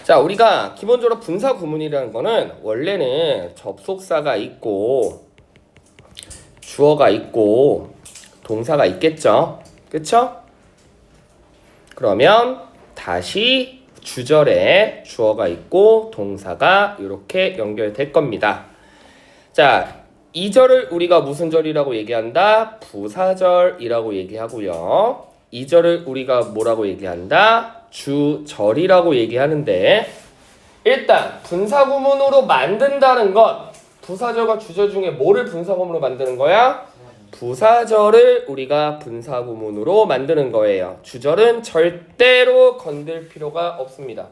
자, 우리가 기본적으로 분사 구문이라는 거는 원래는 접속사가 있고 주어가 있고 동사가 있겠죠. 그쵸? 그러면 다시 주절에 주어가 있고 동사가 이렇게 연결될 겁니다. 자, 이 절을 우리가 무슨 절이라고 얘기한다? 부사절이라고 얘기하고요. 이 절을 우리가 뭐라고 얘기한다? 주절이라고 얘기하는데, 일단 분사구문으로 만든다는 건 부사절과 주절 중에 뭐를 분사구문으로 만드는 거야? 부사절을 우리가 분사구문으로 만드는 거예요. 주절은 절대로 건들 필요가 없습니다.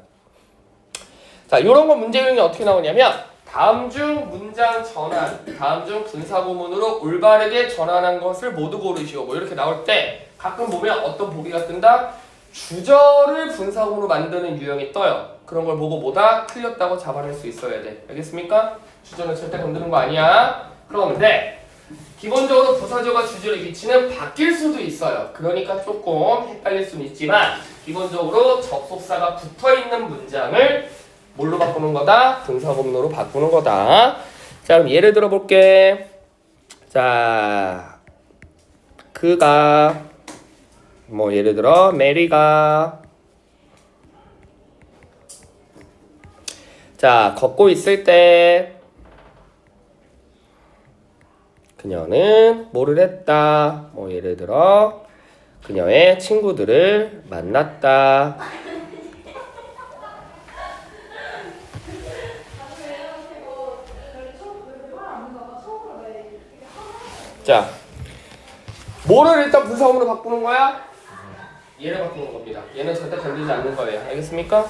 자, 이런 거 문제 유형이 어떻게 나오냐면 다음 중 문장 전환, 다음 중 분사구문으로 올바르게 전환한 것을 모두 고르시오. 뭐 이렇게 나올 때 가끔 보면 어떤 보기가 뜬다? 주절을 분사구문으로 만드는 유형이 떠요. 그런 걸 보고 뭐다? 틀렸다고 잡아낼 수 있어야 돼. 알겠습니까? 주절은 절대 건드는 거 아니야. 그런데 기본적으로 부사절과 주절의 위치는 바뀔 수도 있어요. 그러니까 조금 헷갈릴 수는 있지만 기본적으로 접속사가 붙어있는 문장을 뭘로 바꾸는 거다? 분사구문으로 바꾸는 거다. 자, 그럼 예를 들어 볼게. 자, 그가 뭐 예를 들어 메리가 자, 걷고 있을 때 그녀는 뭐를 했다. 뭐 예를 들어 그녀의 친구들을 만났다. 자, 뭐를 일단 분사구문으로 바꾸는 거야? 얘를 바꾸는 겁니다. 얘는 절대 건들지 않는 거예요. 알겠습니까?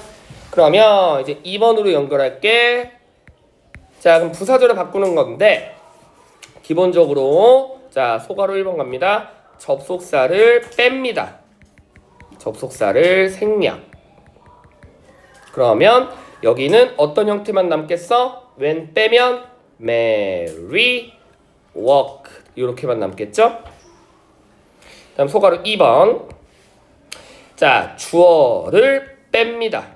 그러면 이제 2번으로 연결할게. 자, 그럼 부사절을 바꾸는 건데 기본적으로 자, 소괄호 1번 갑니다. 접속사를 뺍니다. 접속사를 생략. 그러면 여기는 어떤 형태만 남겠어? when 빼면 marry, work 이렇게만 남겠죠? 다음 소괄호 2번. 자, 주어를 뺍니다.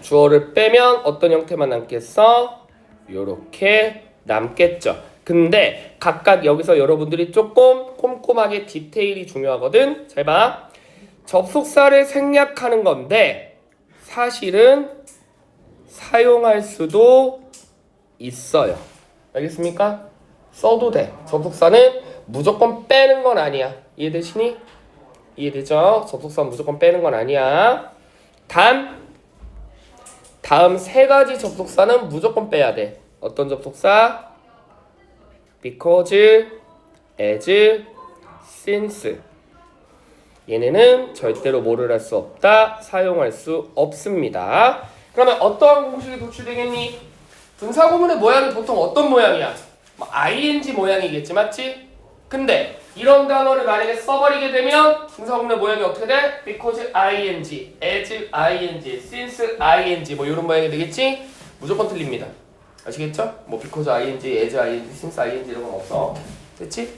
주어를 빼면 어떤 형태만 남겠어? 요렇게 남겠죠. 근데 각각 여기서 여러분들이 조금 꼼꼼하게 디테일이 중요하거든. 잘 봐. 접속사를 생략하는 건데 사실은 사용할 수도 있어요. 알겠습니까? 써도 돼. 접속사는 무조건 빼는 건 아니야. 이해되시니? 이해되죠? 접속사는 무조건 빼는 건 아니야. 다음 세 가지 접속사는 무조건 빼야 돼. 어떤 접속사? because, as, since. 얘네는 절대로 뭐를 할 수 없다. 사용할 수 없습니다. 그러면 어떠한 공식이 도출되겠니? 분사구문의 모양이 보통 어떤 모양이야? 뭐 ing 모양이겠지, 맞지? 근데 이런 단어를 만약에 써버리게 되면 분사구문의 모양이 어떻게 돼? because ing, as ing, since ing 뭐 이런 모양이 되겠지? 무조건 틀립니다. 아시겠죠? 뭐 because ing, as ing, since ing 이런 건 없어. 됐지?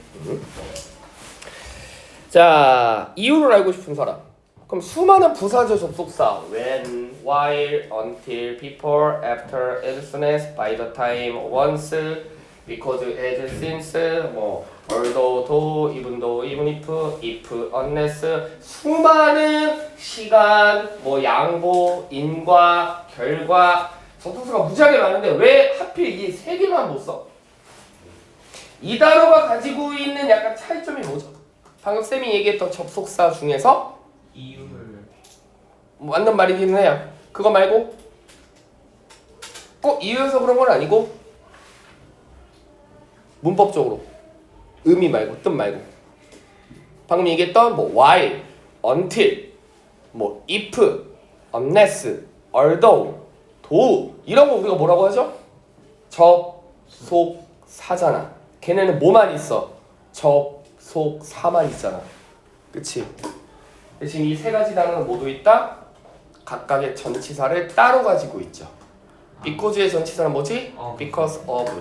자, 이유를 알고 싶은 사람. 그럼 수많은 부사절 접속사 when, while, until, before, after, as soon as, by the time, once, because, as, since, 뭐 although, though, even though, even if, unless 수많은 시간, 뭐 양보, 인과, 결과 접속사가 무지하게 많은데 왜 하필 이 세 개만 못 써? 이 단어가 가지고 있는 약간 차이점이 뭐죠? 방금 쌤이 얘기했던 접속사 중에서 이유를 맞는 말이기는 해요. 그거 말고 꼭 이유여서 그런 건 아니고 문법적으로 의미 말고 뜻 말고 방금 얘기했던 뭐 while, until, 뭐 if, unless, although, though 이런 거 우리가 뭐라고 하죠? 접속사잖아. 걔네는 뭐만 있어? 접속사만 있잖아. 그치? 지금 이 세 가지 단어는 모두 있다? 각각의 전치사를 따로 가지고 있죠. because의 전치사는 뭐지? because of.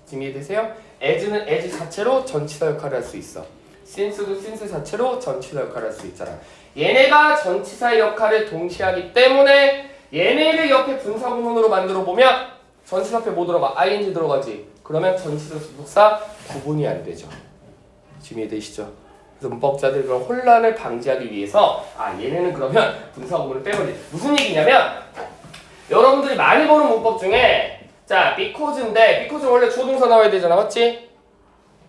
지금 이해되세요? as는 as 자체로 전치사 역할을 할 수 있어. since도 since 자체로 전치사 역할을 할 수 있잖아. 얘네가 전치사의 역할을 동시에 하기 때문에 얘네를 옆에 분사구문으로 만들어 보면 전치사 앞에 뭐 들어가? ing 들어가지. 그러면 전치사 접속사 구분이 안 되죠. 지금 이해되시죠? 그래서 문법자들이 그런 혼란을 방지하기 위해서 얘네는 그러면 분사구문을 빼버리지. 무슨 얘기냐면 여러분들이 많이 보는 문법 중에 자 because인데 because는 원래 주어 동사 나와야 되잖아, 맞지?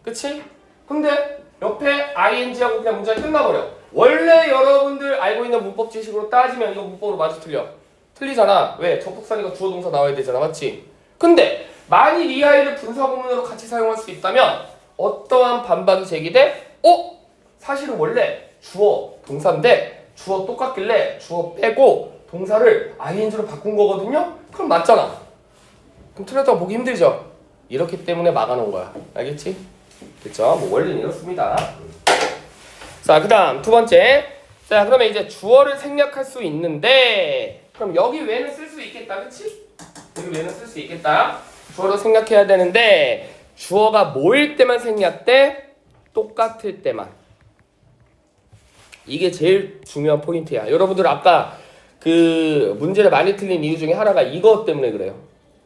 그치? 근데 옆에 ing하고 그냥 문장이 끝나버려. 원래 여러분들 알고 있는 문법 지식으로 따지면 이거 문법으로 맞아 틀려? 틀리잖아. 왜? 접속사니까 주어 동사 나와야 되잖아, 맞지? 근데 만일 이 아이를 분사구문으로 같이 사용할 수 있다면 어떠한 반박이 제기돼? 사실은 원래 주어 동사인데 주어 똑같길래 주어 빼고 동사를 ing로 바꾼 거거든요? 그럼 맞잖아. 그럼 틀렸다고 보기 힘들죠? 이렇기 때문에 막아놓은 거야. 알겠지? 그쵸? 뭐 원래는 이렇습니다. 자, 그 다음 두 번째. 자, 그러면 이제 주어를 생략할 수 있는데 그럼 여기 외는 쓸 수 있겠다, 그치? 여기 외는 쓸 수 있겠다. 주어를 생략해야 되는데 주어가 뭐일 때만 생략돼? 똑같을 때만. 이게 제일 중요한 포인트야. 여러분들 아까 그 문제를 많이 틀린 이유 중에 하나가 이것 때문에 그래요.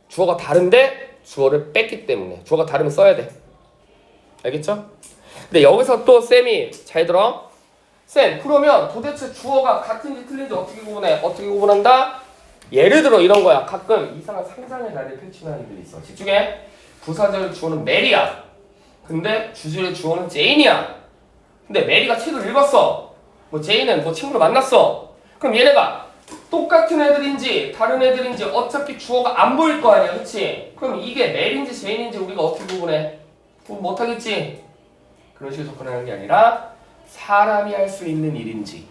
주어가 다른데 주어를 뺐기 때문에. 주어가 다르면 써야 돼. 알겠죠? 근데 여기서 또 쌤이 잘 들어. 쌤, 그러면 도대체 주어가 같은지 틀린지 어떻게 구분해? 어떻게 구분한다? 예를 들어 이런 거야. 가끔 이상한 상상의 나를 펼치는 애들이 있어. 집중해. 부사절 주어는 메리야. 근데 주절의 주어는 제인이야. 근데 메리가 책을 읽었어. 뭐 제인은 뭐 친구를 만났어. 그럼 얘네가 똑같은 애들인지 다른 애들인지 어차피 주어가 안 보일 거 아니야, 그치? 그럼 이게 메리인지 제인인지 우리가 어떻게 구분해? 구분 못하겠지? 그런 식으로 접근하는 게 아니라 사람이 할 수 있는 일인지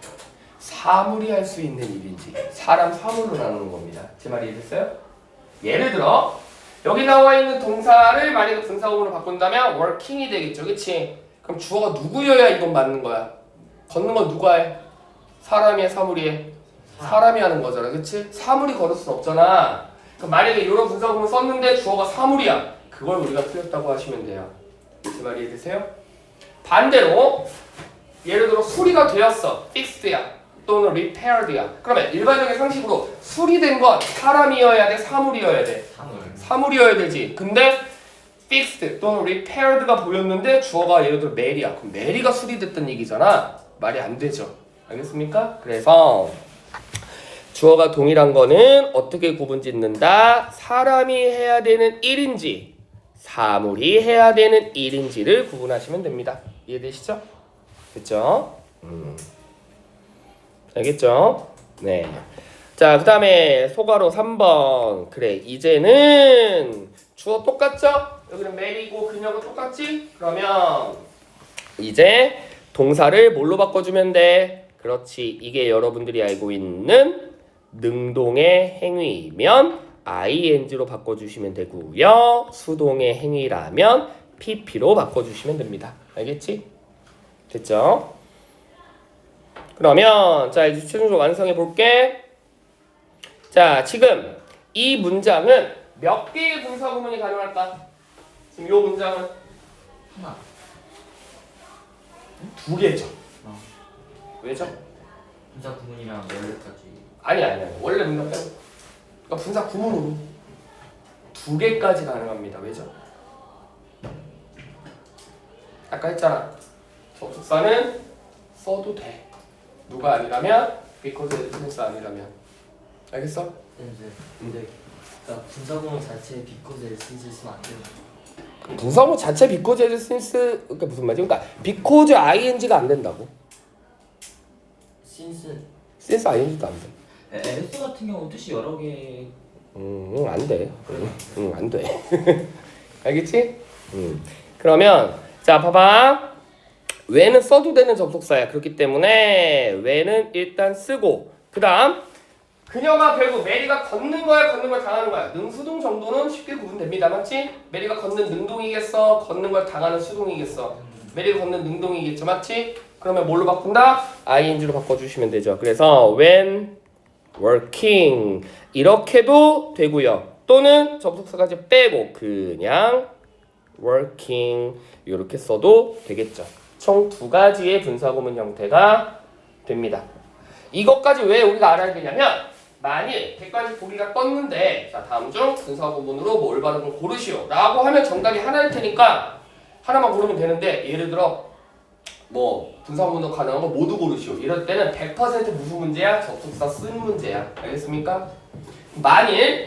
사물이 할 수 있는 일인지 사람 사물로 나누는 겁니다. 제 말이 이해됐어요? 예를 들어 여기 나와 있는 동사를 만약에 분사구문으로 바꾼다면 working이 되겠죠, 그치? 그럼 주어가 누구여야 이건 맞는 거야? 걷는 건 누가 해? 사람이 해, 사물이 해? 사람이 하는 거잖아, 그치? 사물이 걸을 순 없잖아. 그럼 만약에 이런 분사구문 썼는데 주어가 사물이야. 그걸 우리가 틀렸다고 하시면 돼요. 제 말이 이해되세요? 반대로 예를 들어 수리가 되었어. fixed야. 또는 repaired야. 그러면 일반적인 상식으로 수리된 건 사람이어야 돼? 사물이어야 돼? 사물이어야 되지. 근데 fixed 또는 repaired가 보였는데 주어가 예를 들어 mary야. 그럼 mary가 수리됐던 얘기잖아. 말이 안 되죠. 알겠습니까? 그래서 주어가 동일한 거는 어떻게 구분 짓는다? 사람이 해야 되는 일인지 사물이 해야 되는 일인지를 구분하시면 됩니다. 이해되시죠? 됐죠? 알겠죠? 네. 자, 그 다음에 소괄호 3번. 그래, 이제는 주어 똑같죠? 여기는 메리고 그녀가 똑같지? 그러면 이제 동사를 뭘로 바꿔주면 돼? 그렇지. 이게 여러분들이 알고 있는 능동의 행위이면 ing로 바꿔주시면 되고요. 수동의 행위라면 pp로 바꿔주시면 됩니다. 알겠지? 됐죠? 그러면 자 이제 최종적으로 완성해 볼게. 자 지금 이 문장은 몇 개의 분사구문이 가능할까? 지금 이 문장은 하나. 두 개죠. 왜죠? 분사 구문이랑 원래까지. 아니 원래 문장 빼고 그러니까 분사 구문으로 두 개까지 가능합니다. 왜죠? 아까 했잖아. 접속사는 써도 돼. 누가 아니라면 because as 아니라면. 알겠어? 근데 그러니까 분사 구문 자체에 because since 쓰면 안 돼요. 분사구문 자체 because as since 그러니까 무슨 말이지? 그러니까 because ing가 안 된다고. since ing도 안 돼. ls 같은 경우 뜻이 여러 개. 안 돼. 안 돼. 알겠지? 그러면 자 봐봐. when은 써도 되는 접속사야. 그렇기 때문에 when은 일단 쓰고 그 다음 그녀가 결국 메리가 걷는 거야 걷는 걸 당하는 거야. 능수동 정도는 쉽게 구분됩니다. 맞지? 메리가 걷는 능동이겠어? 걷는 걸 당하는 수동이겠어? 메리가 걷는 능동이겠죠. 맞지? 그러면 뭘로 바꾼다? ing로 바꿔주시면 되죠. 그래서 when working 이렇게도 되고요. 또는 접속사까지 빼고 그냥 working 이렇게 써도 되겠죠. 총 두 가지의 분사구문 형태가 됩니다. 이것까지 왜 우리가 알아야 되냐면 만일 객관식 보기가 떴는데 자 다음 중 분사구문으로 뭐 올바른 걸 고르시오 라고 하면 정답이 하나일 테니까 하나만 고르면 되는데 예를 들어 뭐 분사구문도 가능한 거 모두 고르시오 이럴 때는 100% 무슨 문제야? 접속사 쓴 문제야. 알겠습니까? 만일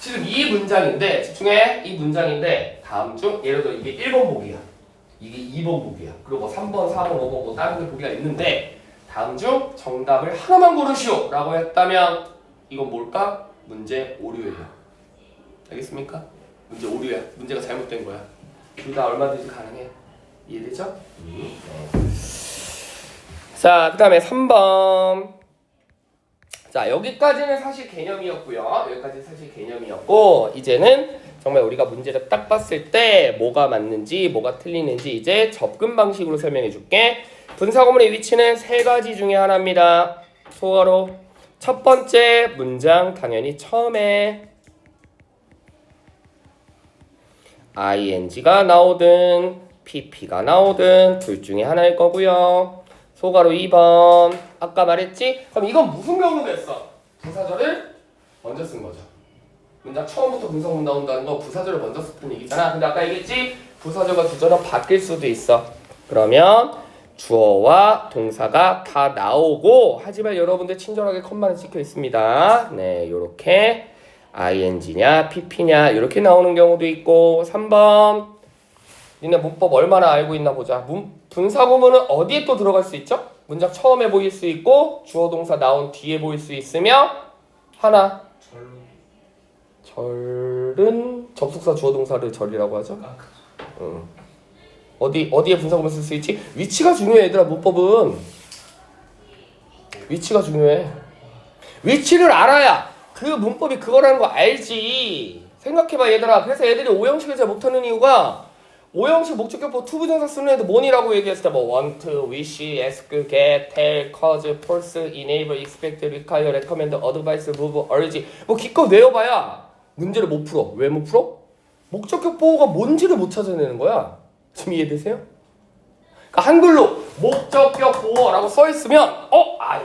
지금 이 문장인데 집중해 이 문장인데 다음 중 예를 들어 이게 1번 보기야 이게 2번 보기야 그리고 3번 4번 5번 뭐 다른 데 보기가 있는데 다음 중 정답을 하나만 고르시오 라고 했다면 이건 뭘까? 문제 오류예요. 알겠습니까? 문제 오류야. 문제가 잘못된 거야. 둘 다 얼마든지 가능해. 이해되죠? 네. 자, 그 다음에 3번. 자, 여기까지는 사실 개념이었고요. 여기까지 사실 개념이었고 이제는 정말 우리가 문제를 딱 봤을 때 뭐가 맞는지 뭐가 틀리는지 이제 접근 방식으로 설명해 줄게. 분사구문의 위치는 세 가지 중에 하나입니다. 소어로 첫 번째 문장 당연히 처음에 ing가 나오든 pp가 나오든 둘 중에 하나일 거고요. 소가로 2번 아까 말했지? 그럼 이건 무슨 경우겠어? 부사절을 먼저 쓴 거죠. 문장 처음부터 분사구문 나온다는 거 부사절을 먼저 썼던 얘기잖아. 근데 아까 얘기했지? 부사절과 주절은 바뀔 수도 있어. 그러면 주어와 동사가 다 나오고 하지만 여러분들 친절하게 컴마는 찍혀 있습니다. 네, 요렇게 ing냐 pp냐 이렇게 나오는 경우도 있고 3번 니네 문법 얼마나 알고 있나 보자. 분사구문은 어디에 또 들어갈 수 있죠? 문장 처음에 보일 수 있고 주어 동사 나온 뒤에 보일 수 있으며 하나 절은 접속사 주어 동사를 절이라고 하죠. 어디에 분사구문 쓸 수 있지? 위치가 중요해 얘들아. 문법은 위치가 중요해. 위치를 알아야 그 문법이 그거라는 거 알지. 생각해봐 얘들아. 그래서 애들이 오형식을 잘 못하는 이유가 오형식 목적격보 투부정사 쓰는 애들 뭐니라고 얘기했을 때 뭐 want, wish, ask, get, tell, cause, force, enable, expect, require, recommend, advise, move, urge 뭐 기껏 외워봐야 문제를 못 풀어. 왜 못 풀어? 목적격보호가 뭔지를 못 찾아내는 거야. 지금 이해되세요? 그러니까 한글로 목적격 보호라고 써있으면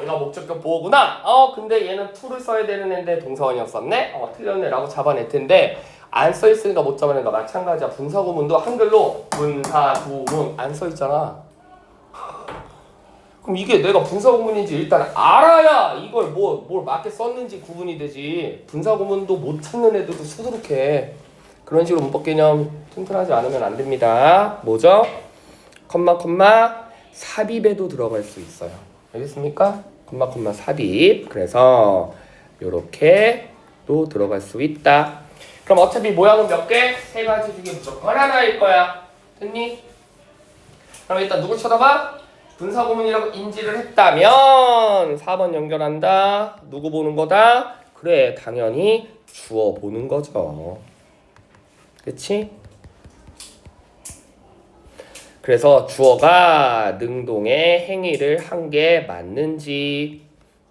얘가 목적격 보호구나. 근데 얘는 to를 써야 되는 애인데 동사원형 썼네? 틀렸네 라고 잡아낼 텐데 안 써있으니까 못 잡아낸 거 마찬가지야. 분사구문도 한글로 분사구문 안 써있잖아. 그럼 이게 내가 분사구문인지 일단 알아야 이걸 뭘 맞게 썼는지 구분이 되지. 분사구문도 못 찾는 애들도 수두룩해. 그런 식으로 문법 개념 튼튼하지 않으면 안 됩니다. 뭐죠? 컴마 삽입에도 들어갈 수 있어요. 알겠습니까? 컴마 삽입. 그래서 요렇게 또 들어갈 수 있다. 그럼 어차피 모양은 몇 개? 세 가지 중에 무조건 하나일 거야. 됐니? 그럼 일단 누굴 쳐다봐? 분사구문이라고 인지를 했다면 4번 연결한다. 누구 보는 거다? 그래 당연히 주어 보는 거죠. 그치? 그래서 주어가 능동의 행위를 한 게 맞는지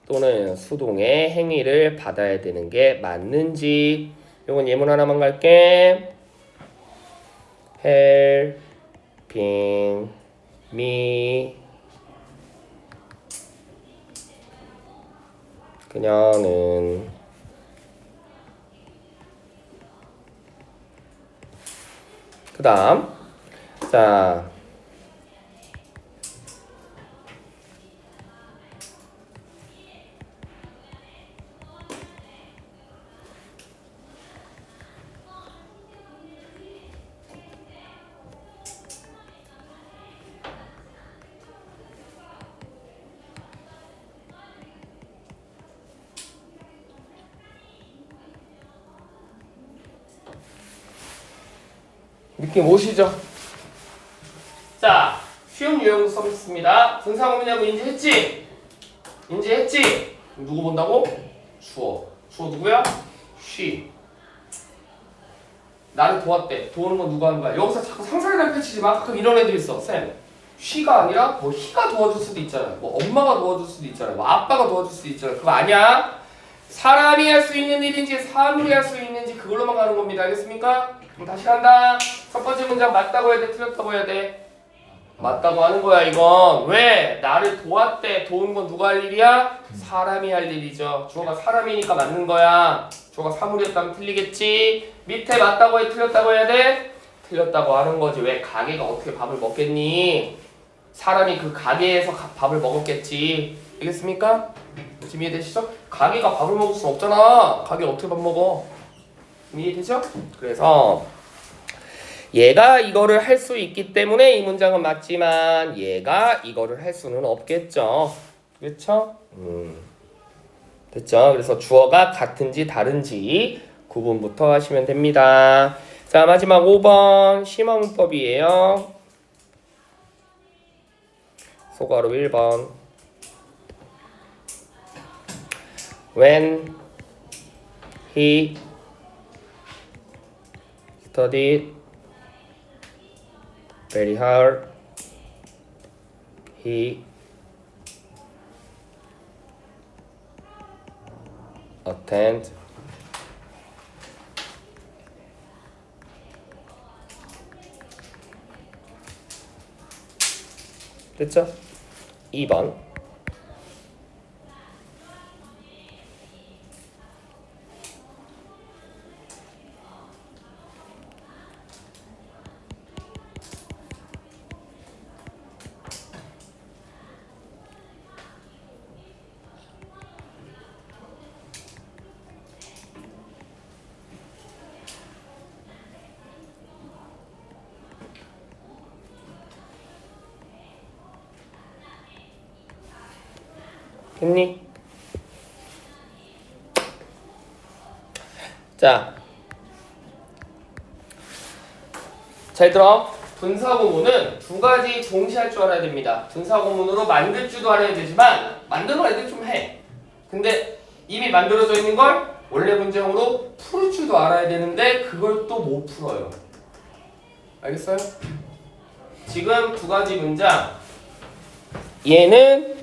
또는 수동의 행위를 받아야 되는 게 맞는지 요건 예문 하나만 갈게. helping me 그녀는 그 다음 자 느낌 오시죠? 자, 쉬운 유형 써있습니다. 분사구문이라고 인지했지? 인지했지? 누구 본다고? 주어. 주어 누구야? she. 나를 도왔대. 도우는 건 누가 하는 거야? 여기서 자꾸 상상을 펼치지 마. 가끔 이런 애들 있어. 쌤. she가 아니라 뭐 he가 도와줄 수도 있잖아요. 뭐 엄마가 도와줄 수도 있잖아요. 뭐 아빠가 도와줄 수도 있잖아요. 그거 아니야. 사람이 할 수 있는 일인지 사물이 할 수 있는지 그걸로만 가는 겁니다. 알겠습니까? 그럼 다시 간다. 첫 번째 문장 맞다고 해야 돼? 틀렸다고 해야 돼? 맞다고 하는 거야 이건. 왜? 나를 도왔대. 도운 건 누가 할 일이야? 사람이 할 일이죠. 주어가 사람이니까 맞는 거야. 주어가 사물이었다면 틀리겠지. 밑에 맞다고 해 틀렸다고 해야 돼? 틀렸다고 하는 거지. 왜? 가게가 어떻게 밥을 먹겠니? 사람이 그 가게에서 밥을 먹었겠지. 알겠습니까? 지금 이해되시죠? 가게가 밥을 먹을 수 없잖아. 가게 어떻게 밥 먹어? 이해되죠? 그래서 얘가 이거를 할 수 있기 때문에 이 문장은 맞지만 얘가 이거를 할 수는 없겠죠. 그렇죠? 됐죠? 그래서 주어가 같은지 다른지 구분부터 하시면 됩니다. 자, 마지막 5번 심화 문법이에요. 소괄호 1번. When he studied very hard, he attend 됐죠? 2번. 했니? 자, 잘 들어. 분사구문은 두 가지 동시에 할 줄 알아야 됩니다. 분사구문으로 만들 줄도 알아야 되지만 만드는 애들 좀 해. 근데 이미 만들어져 있는 걸 원래 문장으로 풀 줄도 알아야 되는데 그걸 또 못 풀어요. 알겠어요? 지금 두 가지 문장. 얘는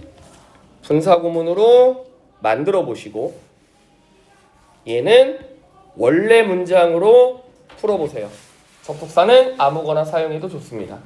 분사구문으로 만들어 보시고 얘는 원래 문장으로 풀어보세요. 접속사는 아무거나 사용해도 좋습니다.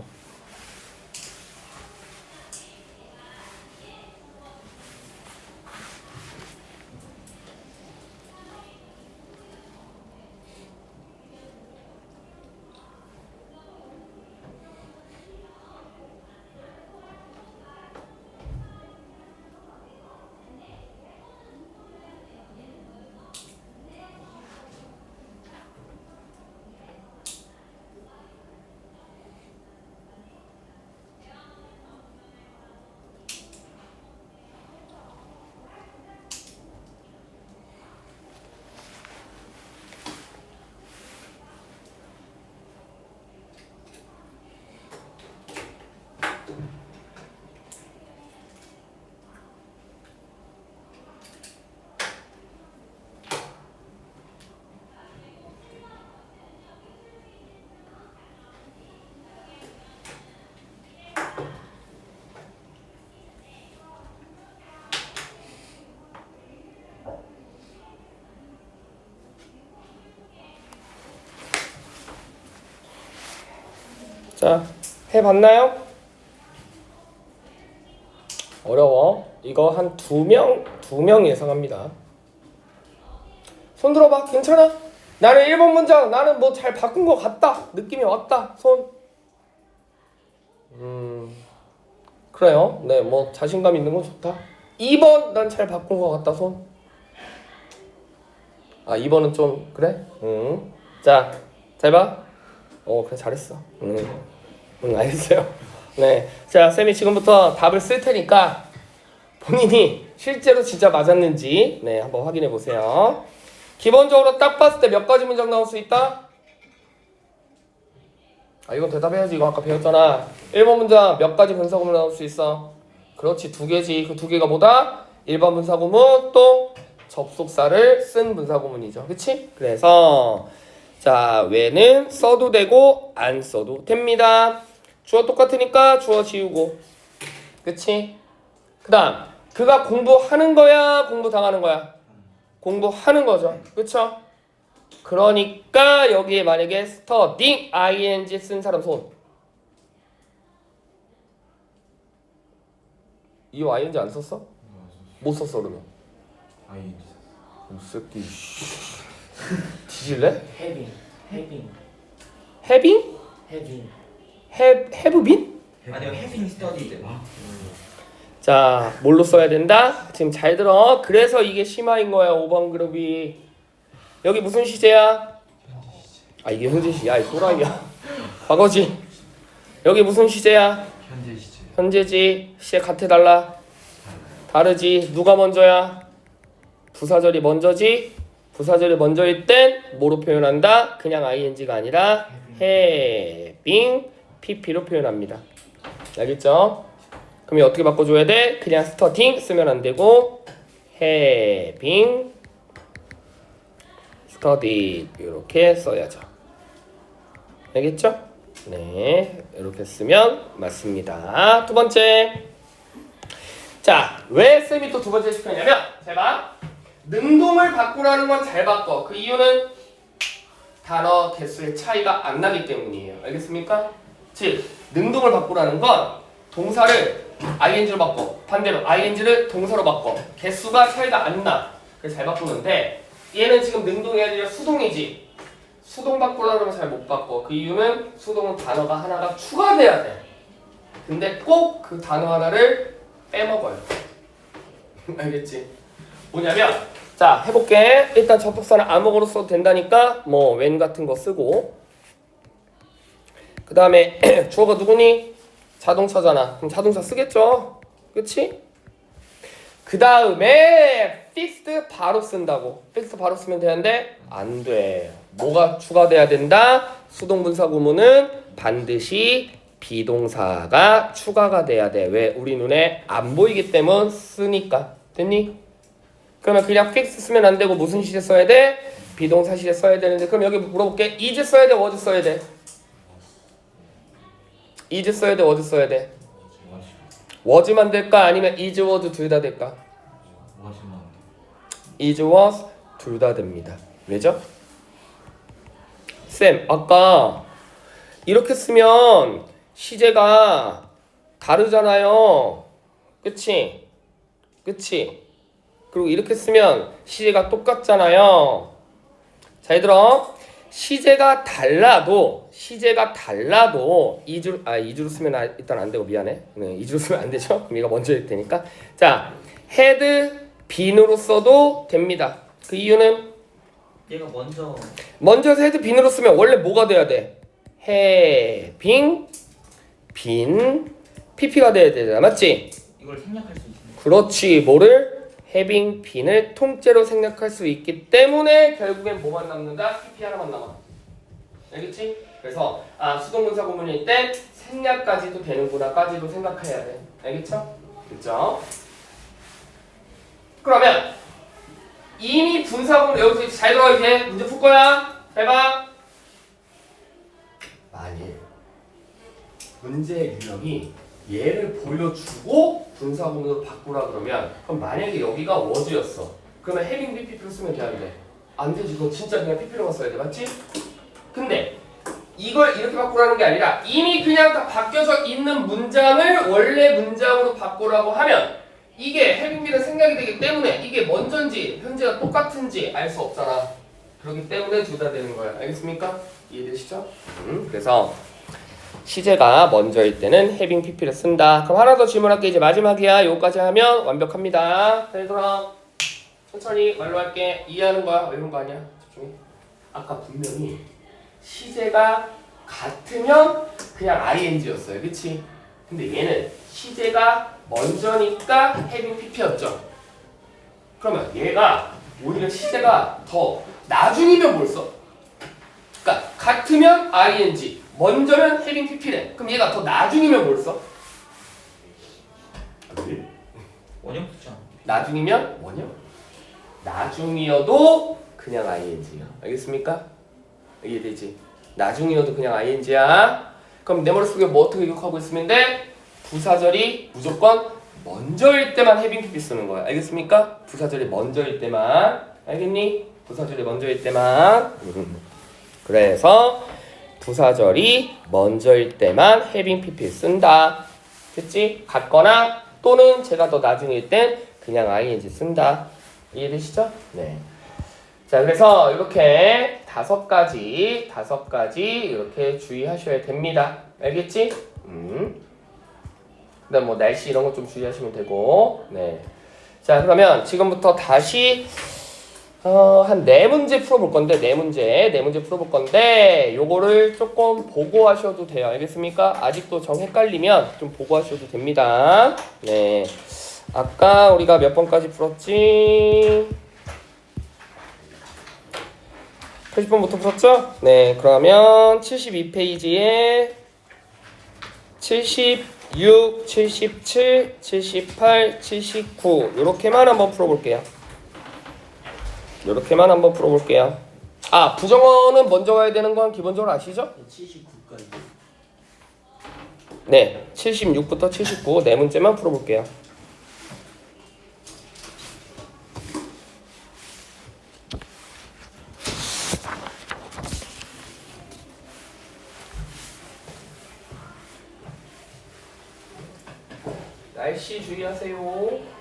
자, 해봤나요? 어려워. 이거 한 두 명 예상합니다. 손 들어봐. 괜찮아? 나는 1번 문장 나는 뭐 잘 바꾼 것 같다. 느낌이 왔다. 손. 그래요. 네, 뭐 자신감 있는 건 좋다. 2번 난 잘 바꾼 것 같다. 손. 아, 2번은 좀 그래? 자, 잘 봐. 그래 잘했어. 알겠어요. 네, 자 쌤이 지금부터 답을 쓸 테니까 본인이 실제로 진짜 맞았는지 네 한번 확인해 보세요. 기본적으로 딱 봤을 때 몇 가지 문장 나올 수 있다? 아 이건 대답해야지. 이거 아까 배웠잖아. 1번 문장 몇 가지 분사구문 나올 수 있어? 그렇지, 두 개지. 그 두 개가 뭐다? 1번 분사구문 또 접속사를 쓴 분사구문이죠. 그치? 그래서 자, 왜는 써도 되고 안 써도 됩니다. 주어 똑같으니까 주어 지우고. 그치? 그 다음 그가 공부하는 거야 공부 당하는 거야? 공부하는 거죠. 그쵸? 그러니까 여기에 만약에 studying ing 쓴 사람 손. 이 ing 안 썼어? 못 썼어 그러면. ing. 이 새끼. 뒤질래? having having having? having have been? 아니요 having studied. 자, 뭘로 써야 된다? 지금 잘 들어. 그래서 이게 심화인 거야. 5번 그룹이. 여기 무슨 시제야? 아, 이게 현재 시. 야, 이 또라이야. 과거지. 여기 무슨 시제야? 현재 시제. 현재지. 시제 같아 달라? 다르지. 누가 먼저야? 부사절이 먼저지. 부사절이 먼저일 땐 뭐로 표현한다? 그냥 ing가 아니라 having pp로 표현합니다. 알겠죠? 그럼 이 어떻게 바꿔줘야 돼? 그냥 studying 쓰면 안 되고 having studied 이렇게 써야죠. 알겠죠? 네, 이렇게 쓰면 맞습니다. 두 번째. 자, 왜 쌤이 또 두 번째 시켰냐면, 잘 봐. 능동을 바꾸라는 건 잘 바꿔. 그 이유는 단어 개수의 차이가 안 나기 때문이에요. 알겠습니까? 즉, 능동을 바꾸라는 건 동사를 ing로 바꿔. 반대로 ing를 동사로 바꿔. 개수가 차이가 안 나. 그래서 잘 바꾸는데 얘는 지금 능동이 아니라 수동이지. 수동 바꾸라는 건 잘 못 바꿔. 그 이유는 수동은 단어가 하나가 추가돼야 돼. 근데 꼭 그 단어 하나를 빼먹어요. 알겠지? 뭐냐면 자 해볼게. 일단 접속사는 암호로 써도 된다니까 뭐 when 같은 거 쓰고 그 다음에 주어가 누구니? 자동차잖아. 그럼 자동차 쓰겠죠? 그치? 그 다음에 fixed 바로 쓴다고. fixed 바로 쓰면 되는데 안 돼. 뭐가 추가돼야 된다? 수동분사 구문은 반드시 비동사가 추가가 돼야 돼. 왜? 우리 눈에 안 보이기 때문 쓰니까. 됐니? 그러면 그냥 fix 쓰면 안 되고 무슨 시제 써야 돼? 비동사 시제 써야 되는데 그럼 여기 물어볼게. is 써야 돼? was 써야 돼? is 써야 돼? was 써야 돼? was만 될까? 아니면 is was 둘 다 될까? is was 둘 다 됩니다. 왜죠? 쌤 아까 이렇게 쓰면 시제가 다르잖아요. 그치? 그치? 그리고 이렇게 쓰면 시제가 똑같잖아요. 자 얘들아 시제가 달라도 이주로 쓰면 일단 안 되고 미안해. 네, 이주로 쓰면 안 되죠. 그럼 얘가 먼저일 테니까. 자 had been으로 써도 됩니다. 그 이유는 얘가 먼저서 had been으로 쓰면 원래 뭐가 돼야 돼? having been pp가 돼야 되잖아. 맞지? 이걸 생략할 수 있습니다. 그렇지. 뭐를? having been을 통째로 생략할 수 있기 때문에 결국엔 뭐만 남는다? pp 하나만 남아. 알겠지? 그래서 수동분사 구문일 때 생략까지도 되는구나까지도 생각해야 돼. 알겠죠? 그렇죠? 그러면 이미 분사 구문 여기서 잘 들어. 이제 문제 풀 거야. 잘 봐. 만일 문제의 유형이 얘를 보여주고 분사 구문으로 바꾸라 그러면 그럼 만약에 여기가 was였어. 그러면 having pp로 쓰면 되는데 안 되지. 그건 진짜 그냥 pp로만 써야 돼. 맞지? 근데 이걸 이렇게 바꾸라는 게 아니라 이미 그냥 다 바뀌어져 있는 문장을 원래 문장으로 바꾸라고 하면 이게 having been은 생략이 되기 때문에 이게 먼저인지 현재가 똑같은지 알 수 없잖아. 그렇기 때문에 둘 다 되는 거야. 알겠습니까? 이해되시죠? 그래서 시제가 먼저일 때는 having pp를 쓴다. 그럼 하나 더 질문할게. 이제 마지막이야. 요까지 하면 완벽합니다. 자, 얘들아 천천히 말로 할게. 이해하는 거야? 어려운 거 아니야? 집중해. 아까 분명히 시제가 같으면 그냥 ing였어요. 그치? 근데 얘는 시제가 먼저니까 having pp였죠. 그러면 얘가 오히려 시제가 더 나중이면 뭘 써? 그러니까 같으면 ing, 먼저면 having pp래. 그럼 얘가 더 나중이면 뭘 써? 원형 붙지 않아. 나중이면 원형? 나중이어도 그냥 ing야. 알겠습니까? 이해되지? 나중이어도 그냥 ing야. 그럼 내 머릿속에 뭐 어떻게 기억하고 있으면 돼? 부사절이 무조건 먼저일 때만 having pp 쓰는 거야. 알겠습니까? 부사절이 먼저일 때만. 알겠니? 부사절이 먼저일 때만. 그래서 부사절이 먼저일 때만 having pp 쓴다. 됐지? 같거나 또는 제가 더 나중일 땐 그냥 ing 쓴다. 이해되시죠? 네. 자, 그래서 이렇게 5가지 이렇게 주의하셔야 됩니다. 알겠지? 그다음 뭐 날씨 이런 거 좀 주의하시면 되고. 네. 자, 그러면 지금부터 다시 한 4문제 풀어볼 건데, 4문제 풀어볼 건데, 요거를 조금 보고 하셔도 돼요. 알겠습니까? 아직도 정 헷갈리면 좀 보고 하셔도 됩니다. 네. 아까 우리가 몇 번까지 풀었지? 80번부터 풀었죠? 네. 그러면 72페이지에 76, 77, 78, 79 요렇게만 한번 풀어볼게요. 요렇게만 한번 풀어볼게요. 아, 부정어는 먼저 가야 되는 건 기본적으로 아시죠? 79까지. 네, 76부터 79 4문제만 풀어볼게요. 날씨 주의하세요.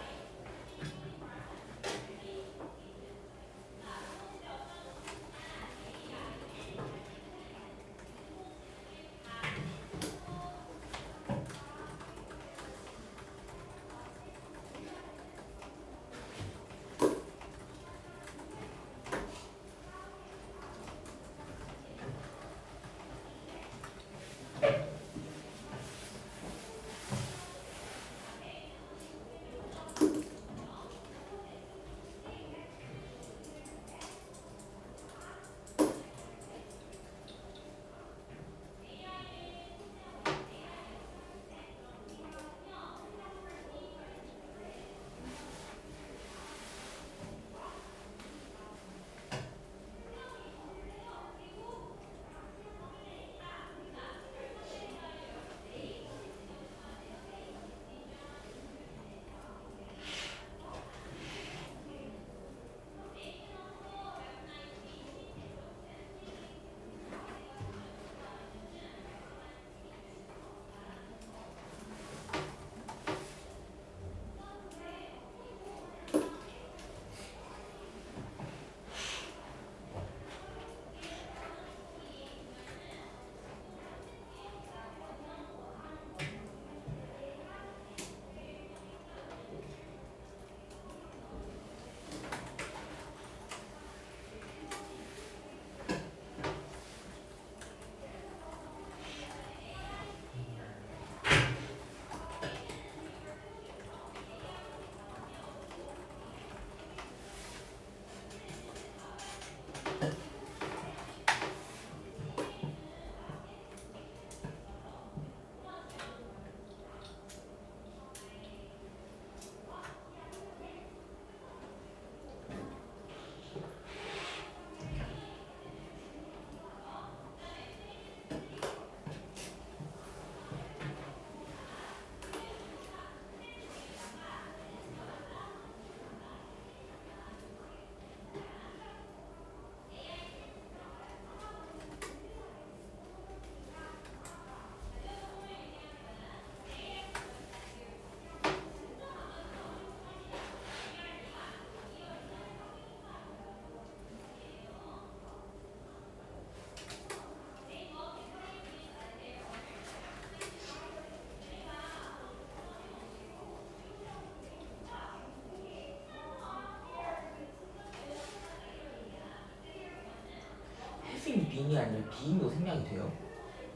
having been이 아니라 being도 생략이 돼요?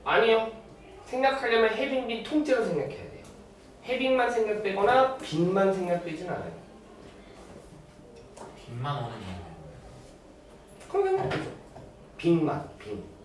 아니요. 생략하려면 having been 통째로 생략해야 돼요. having만 생략되거나 being만 생략되진 않아요. 빈만 오는 이유는 그럼 생략되죠. being만, being.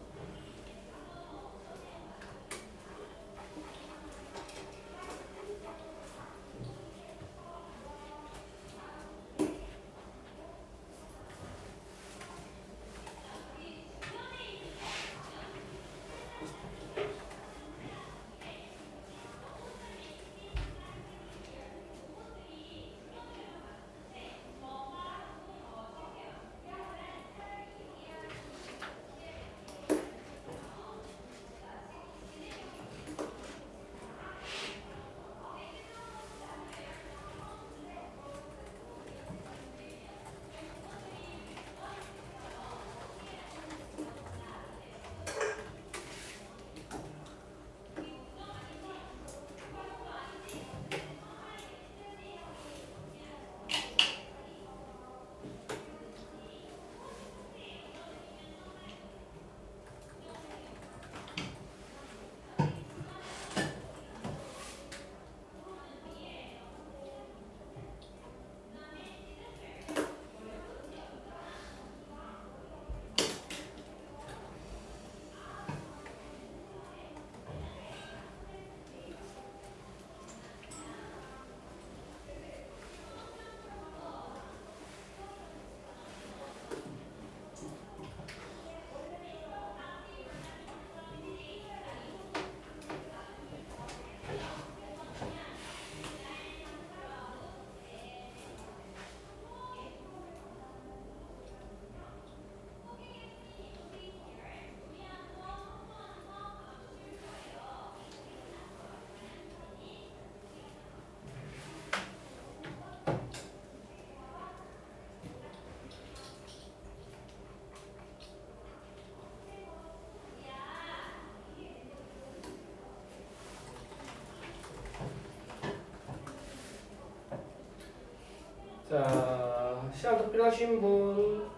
자, 시간 더 필요하신 분,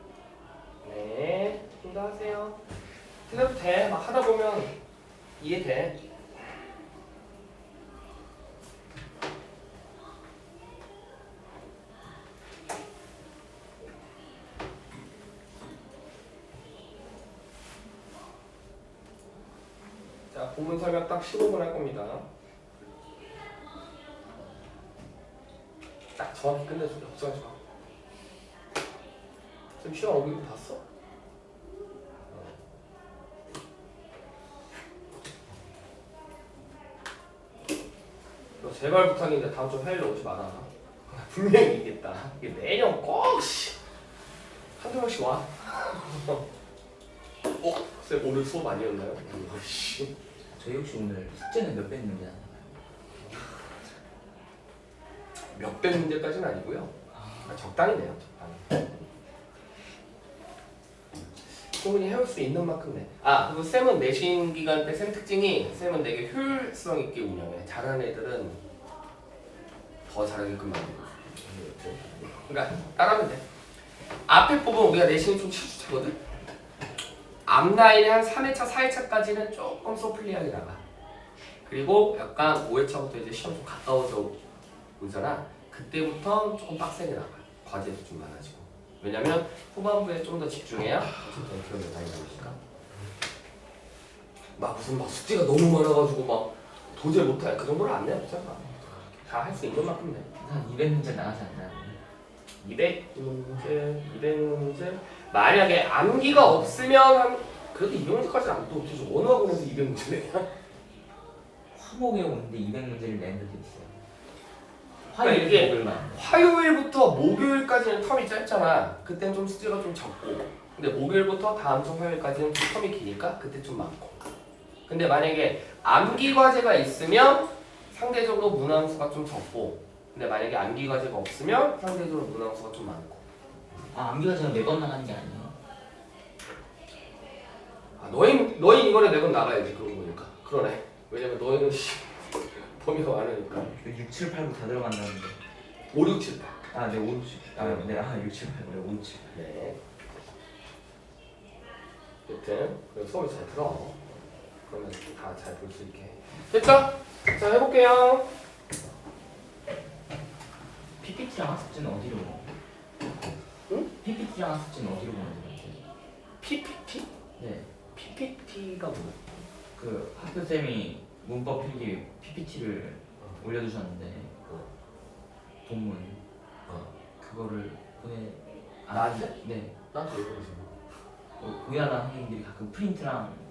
네, 좀 더 하세요. 해도 돼. 막 하다 보면 이해돼. 자, 부분 설명 딱 15분 할 겁니다. 딱 정확히 끝내줘. 걱정하지 마. 지금 시간 5분 봤어? 너 제발 부탁인데 다음 주 화요일에 오지 마라. 분명히 이겠다. 이게 매년 꼭 한두 명씩 와. 쌤 오늘 수업 아니었나요? 씨. 저희 혹시 오늘 숙제는 몇 배 있는지 아나요? 몇 배 문제까지는 아니고요. 적당히 내요. 적당히. 충분히 해올 수 있는 만큼 내. 그리고 쌤은 내신 기간 때 쌤 특징이 쌤은 되게 효율성 있게 운영해. 잘하는 애들은 더 잘하게끔 만들고. 그러니까 따라하면 돼. 앞에 부분 우리가 내신이 좀 실수차거든. 앞라인의 한 3회차, 4회차까지는 조금 소플리하게 나가. 그리고 약간 5회차부터 이제 시험 좀 가까워져 오잖아. 그때부터 조금 빡세게 나가. 과제도 좀 많아지고. 왜냐면 후반부에 좀 더 집중해야 어쨌든 기억이 많이 나니까. 막 무슨 막 숙제가 너무 많아가지고 막 도저히 못해. 그 정도는 안 내요. 다 할 수 있는 만큼 내. 한 200문제 나가지 않나요? 200문제, 200문제. 만약에 암기가 없으면 한 그래도 200문제까지는 안 또 어떻게 어느 학원에서 200문제 내냐? 화목에 오는데 200문제를 낸 적도 있어요. 그러니까 이게 목요일만. 화요일부터 목요일까지는 텀이 짧잖아. 그때는 좀 숙제가 좀 적고. 근데 목요일부터 다음 주 화요일까지는 좀 텀이 기니까 그때 좀 많고. 근데 만약에 암기 과제가 있으면 상대적으로 문항수가 좀 적고. 근데 만약에 암기 과제가 없으면 상대적으로 문항수가 좀 많고. 암기가 제가 매번 나가는 게 아니에요. 너희 이번에 매번 나가야지 그런 거니까. 그러네. 왜냐면 너희는 범위가 많으니까. 6, 7, 8, 9 다 들어간다는데. 5, 6, 7, 8. 네, 5, 6, 7. 네, 6, 7, 8. 그래, 5, 6, 7. 네. 여튼 그럼 수업이 잘 들어. 그러면 다 잘 볼 수 있게. 됐죠? 자 해볼게요. PPT랑 학습지는 어디로 보는 거예요? 응? PPT랑 학습지는 어디로 보는 거예요? PPT? 네. PPT가 뭐야? 그 학교쌤이 문법 필기 PPT를 올려주셨는데 본문 그거를 보내 나한테? 네. 나한테 왜 그러지? 우리나라 학생들이 가끔 프린트랑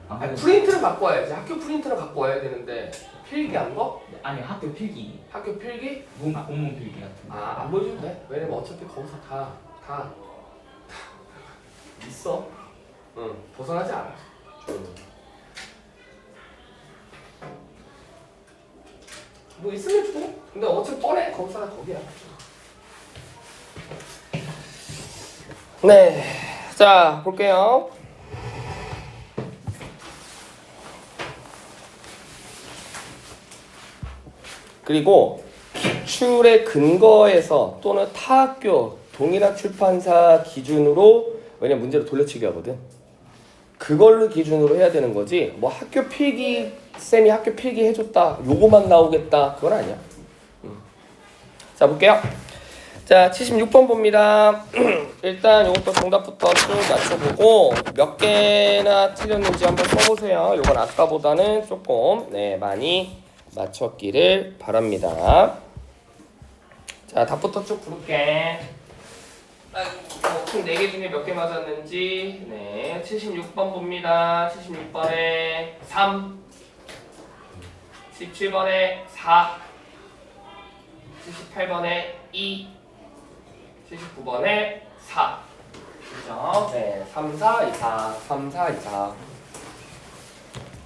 아니 프린트를 갖고 와야지. 학교 프린트를 갖고 와야 되는데 필기한 거? 아니 학교 필기 학교 필기? 본문 필기 같은 거. 안 보여줘도 돼. 왜냐면 어차피 거기서 다 있어. 응, 벗어나지 않아. 응. 뭐 있으면 주고. 근데 어차피 뻔해. 거기서 다 거기야. 네, 자 볼게요. 그리고 기출의 근거에서 또는 타 학교 동일한 출판사 기준으로 왜냐면 문제를 돌려치기 하거든. 그걸로 기준으로 해야 되는 거지. 뭐 학교 필기 쌤이 학교 필기 해줬다. 요거만 나오겠다. 그건 아니야. 자 볼게요. 자 76번 봅니다. 일단 요것도 정답부터 쭉 맞춰보고 몇 개나 틀렸는지 한번 써보세요. 요건 아까보다는 조금 많이 맞췄기를 바랍니다. 자 답부터 쭉 부를게. 총 4개 중에 몇 개 맞았는지. 네 76번 봅니다. 76번에 3, 17번에 4, 78번에 2, 79번에 4. 그죠? 네, 3, 4, 2, 4, 3, 4, 2, 4.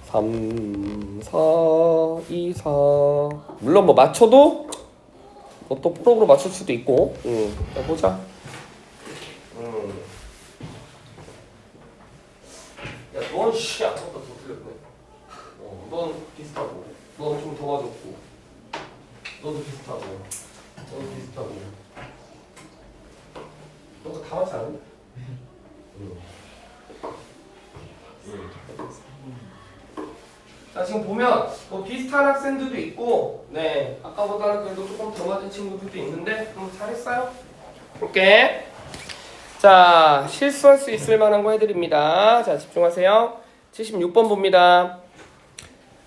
3, 4, 2, 4. 물론 뭐 맞춰도 뭐 또 프로그램 맞출 수도 있고. 자, 보자. 야, 넌 씨, 아까보다 더 틀렸네. 넌 비슷하고, 넌 좀 더 맞았고, 너도 비슷하고. 너무 비슷하고. 너가 다 맞지 않았나? 자, 지금 보면 뭐 비슷한 학생들도 있고, 네, 아까보다는 그래도 조금 더 맞은 친구들도 있는데, 잘했어요. 볼게. 자, 실수할 수 있을 만한 거 해드립니다. 자, 집중하세요. 76번 봅니다.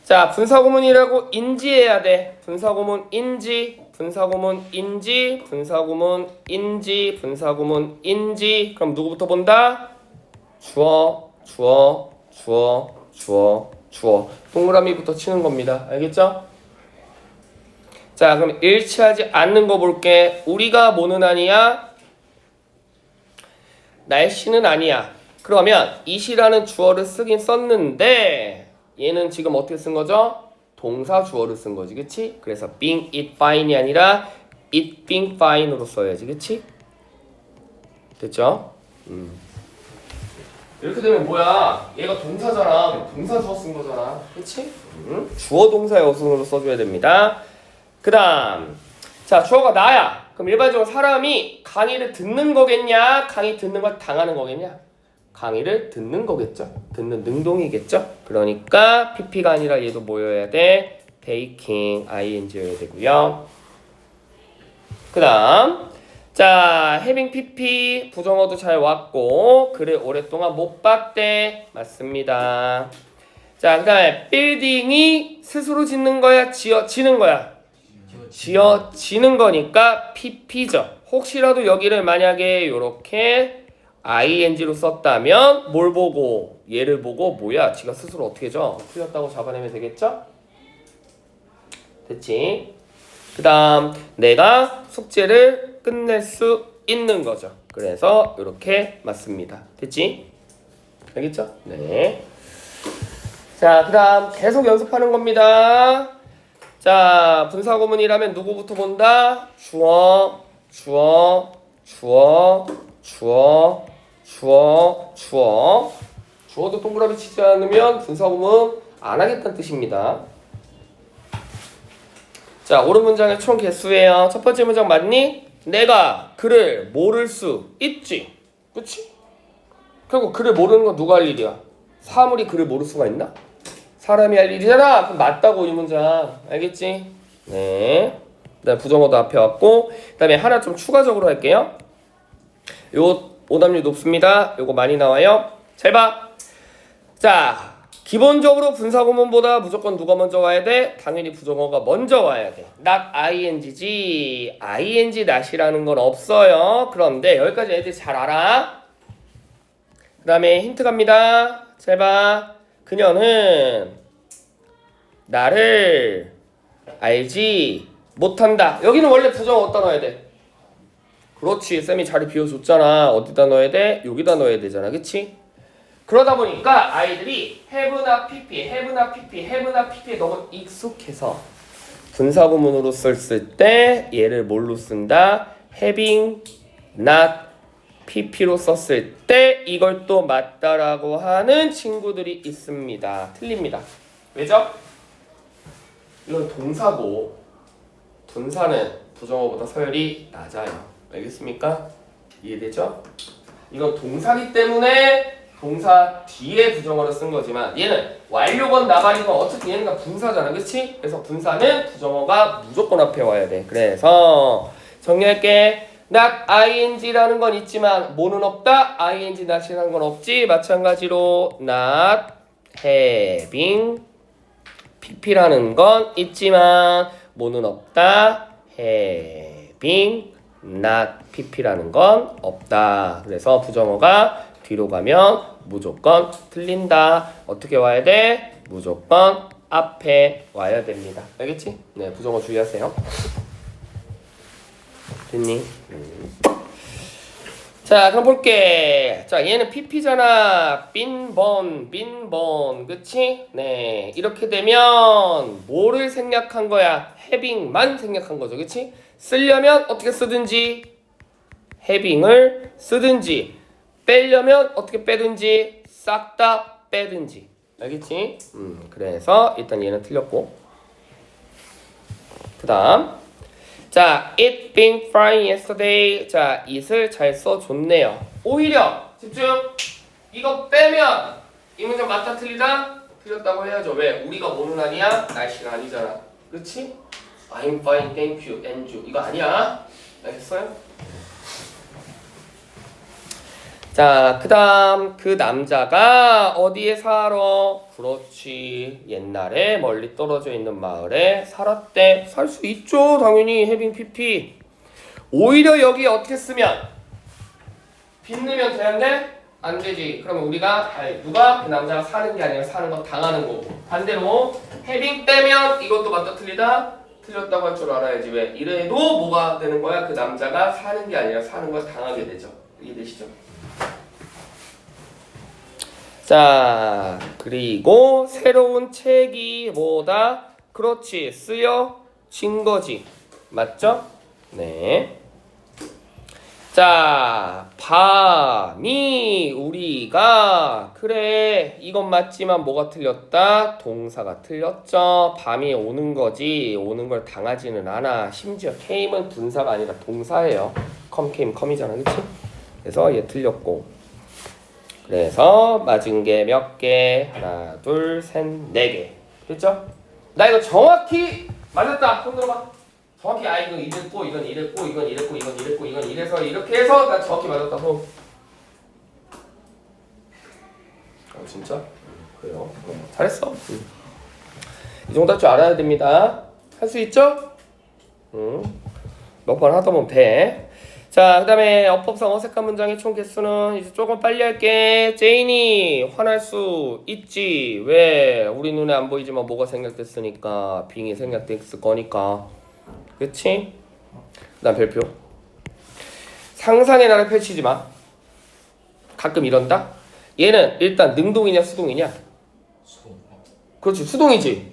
자, 분사구문이라고 인지해야 돼. 분사구문 인지, 분사구문 인지, 분사구문 인지, 분사구문 인지. 그럼 누구부터 본다? 주어, 주어, 주어, 주어, 주어. 동그라미부터 치는 겁니다. 알겠죠? 자, 그럼 일치하지 않는 거 볼게. 우리가 뭐는 아니야? 날씨는 아니야. 그러면 it이라는 주어를 쓰긴 썼는데 얘는 지금 어떻게 쓴 거죠? 동사 주어를 쓴 거지, 그치? 그래서 being it fine이 아니라 it being fine으로 써야지, 그치? 됐죠? 이렇게 되면 뭐야? 얘가 동사잖아. 동사 주어 쓴 거잖아, 그치? 주어 동사 여순으로 써줘야 됩니다. 그 다음, 자, 주어가 나야. 그럼 일반적으로 사람이 강의를 듣는 거겠냐? 강의 듣는 걸 당하는 거겠냐? 강의를 듣는 거겠죠. 듣는 능동이겠죠. 그러니까 PP가 아니라 얘도 뭐여야 돼? taking, ing여야 되고요. 그 다음, 자, having PP 부정어도 잘 왔고 글을 오랫동안 못 봤대. 맞습니다. 자, 그 다음에 빌딩이 스스로 짓는 거야? 지어지는 거야? 지어지는 거니까 PP죠. 혹시라도 여기를 만약에 요렇게 ing로 썼다면 뭘 보고? 얘를 보고 뭐야? 지가 스스로 어떻게 줘? 틀렸다고 잡아내면 되겠죠? 됐지? 그 다음 내가 숙제를 끝낼 수 있는 거죠. 그래서 이렇게 맞습니다. 됐지? 알겠죠? 네. 자, 그 다음 계속 연습하는 겁니다. 자, 분사구문이라면 누구부터 본다? 주어, 주어, 주어, 주어, 주어, 주어. 주어도 동그라미 치지 않으면 분사구문 안 하겠다는 뜻입니다. 자, 옳은 문장의 총 개수예요. 첫 번째 문장 맞니? 내가 그를 모를 수 있지. 그치? 결국 그를 모르는 건 누가 할 일이야? 사물이 그를 모를 수가 있나? 사람이 할 일이잖아. 그럼 맞다고 이 문장. 알겠지? 네. 그다음 부정어도 앞에 왔고, 그다음에 하나 좀 추가적으로 할게요. 요 오답률 높습니다. 요거 많이 나와요. 잘 봐. 자, 기본적으로 분사구문보다 무조건 누가 먼저 와야 돼? 당연히 부정어가 먼저 와야 돼. not ing지. ing not이라는 건 없어요. 그런데 여기까지 애들 잘 알아. 그다음에 힌트 갑니다. 잘 봐. 그녀는 나를 알지 못한다. 여기는 원래 부정어 어디다 넣어야 돼? 그렇지. 쌤이 자리 비워줬잖아. 어디다 넣어야 돼? 여기다 넣어야 되잖아. 그치? 그러다 보니까 아이들이 have나 pp, have나 pp, have나 pp에 너무 익숙해서 분사구문으로 썼을 때 얘를 뭘로 쓴다? having, not, pp로 썼을 때 이걸 또 맞다라고 하는 친구들이 있습니다. 틀립니다. 왜죠? 이건 동사고 분사는 부정어보다 서열이 낮아요. 알겠습니까? 이해되죠? 이건 동사기 때문에 동사 뒤에 부정어를 쓴 거지만 얘는 완료건 나발이건 어차피 얘는 다 분사잖아. 그치? 그래서 분사는 부정어가 무조건 앞에 와야 돼. 그래서 정리할게. not ing라는 건 있지만 뭐는 없다? ing not이라는 건 없지. 마찬가지로 not having pp라는 건 있지만 뭐는 없다? having not pp라는 건 없다. 그래서 부정어가 뒤로 가면 무조건 틀린다. 어떻게 와야 돼? 무조건 앞에 와야 됩니다. 알겠지? 네, 부정어 주의하세요. 됐니? 자, 그럼 볼게. 자, 얘는 pp잖아. 빈번, 그치? 네, 이렇게 되면 뭐를 생략한 거야? having만 생략한 거죠. 그치? 쓰려면 어떻게 쓰든지 having을 쓰든지 빼려면 어떻게 빼든지 싹 다 빼든지. 알겠지? 그래서 일단 얘는 틀렸고 그 다음 자, it been fine yesterday. 자, it을 잘 써줬네요. 오히려 집중. 이거 빼면 이 문장 맞다 틀리다? 틀렸다고 해야죠. 왜? 우리가 뭐는 아니야? 날씨가 아니잖아. 그렇지? I'm fine, thank you, and you. 이거 아니야. 알겠어요? 자, 그 다음 그 남자가 어디에 살아? 그렇지. 옛날에 멀리 떨어져 있는 마을에 살았대. 살 수 있죠. 당연히 having pp. 오히려 여기 어떻게 쓰면? 빚으면 되는데 안 되지. 그러면 우리가 누가 그 남자가 사는 게 아니라 사는 거 당하는 거고. 반대로 having 빼면 이것도 맞다 틀리다? 틀렸다고 할 줄 알아야지. 왜? 이래도 뭐가 되는 거야? 그 남자가 사는 게 아니라 사는 걸 당하게 되죠. 이해되시죠? 자, 그리고 새로운 책이 뭐다? 그렇지, 쓰여진 거지. 맞죠? 네. 자, 밤이 우리가 그래 이건 맞지만 뭐가 틀렸다? 동사가 틀렸죠. 밤이 오는 거지 오는 걸 당하지는 않아. 심지어 came은 분사가 아니라 동사예요. come came come이잖아, 그렇지? 그래서 얘 틀렸고. 그래서 맞은 게 몇 개? 하나, 둘, 셋, 네 개. 됐죠? 나 이거 정확히 맞았다. 손 들어봐. 정확히 이건 이랬고 이건 이랬고 이건 이랬고 이건 이랬고 이건 이래서 이렇게 해서 나 정확히 맞았다. 손. 진짜? 그래요. 잘했어. 이 정도 할 줄 알아야 됩니다. 할 수 있죠? 몇 번 하다 보면 돼. 자, 그 다음에 어법상 어색한 문장의 총 개수는 이제 조금 빨리 할게. 제인이 화날 수 있지. 왜? 우리 눈에 안 보이지만 뭐가 생략됐으니까 빙이 생략됐을 거니까. 그치? 그 다음 별표. 상상의 나를 펼치지 마. 가끔 이런다. 얘는 일단 능동이냐 수동이냐? 수동. 그렇지, 수동이지.